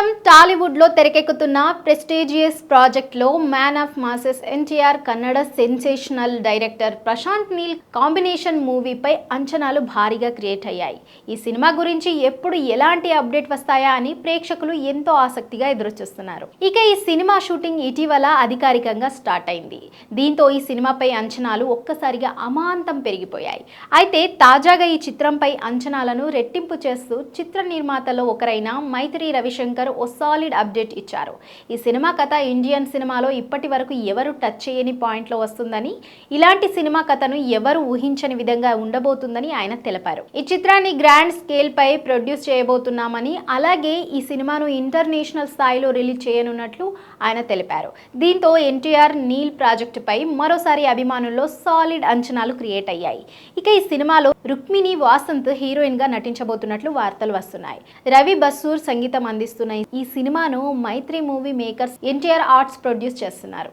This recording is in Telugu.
ప్రస్తుతం టాలీవుడ్ లో తెరకెక్కుతున్న ప్రెస్టీజియస్ ప్రాజెక్ట్ లో man of masses NTR Kannada sensational director Prashanth Neel combination మూవీపై అంచనాలు భారీగా క్రియేట్ అయ్యాయి. ఈ సినిమా గురించి ఎప్పుడు ఎలాంటి అప్డేట్ వస్తాయా అని ప్రేక్షకులు ఎంతో ఆసక్తిగా ఎదురుచూస్తున్నారు. ఇక ఈ సినిమా షూటింగ్ ఇటీవల అధికారికంగా స్టార్ట్ అయింది. దీంతో ఈ సినిమాపై అంచనాలు ఒక్కసారిగా అమాంతం పెరిగిపోయాయి. అయితే తాజాగా ఈ చిత్రంపై అంచనాలను రెట్టింపు చేస్తూ చిత్ర నిర్మాతలో ఒకరైన మైత్రి రవిశంకర్ ఓ సాలిడ్ అప్డేట్ ఇచ్చారు. ఈ సినిమా కథ ఇండియన్ సినిమాలో ఇప్పటి వరకు ఎవరు టచ్ చేయని పాయింట్లో వస్తుందని, ఇలాంటి సినిమా కథను ఎవరు ఊహించని విధంగా ఉండబోతుందని ఆయన తెలిపారు. ఈ చిత్రాన్ని గ్రాండ్ స్కేల్ పై ప్రొడ్యూస్ చేయబోతున్నామని, అలాగే ఈ సినిమాను ఇంటర్నేషనల్ స్థాయిలో రిలీజ్ చేయనున్నట్లు ఆయన తెలిపారు. దీంతో ఎన్టీఆర్ నీల్ ప్రాజెక్టుపై మరోసారి అభిమానుల్లో సాలిడ్ అంచనాలు క్రియేట్ అయ్యాయి. ఇక ఈ సినిమాలో రుక్మిణి వాసంత్ హీరోయిన్ గా నటించబోతున్నట్లు వార్తలు వస్తున్నాయి. రవి బస్సూర్ సంగీతం అందిస్తున్న ఈ సినిమాను Mythri movie makers NTR arts produce చేస్తున్నారు.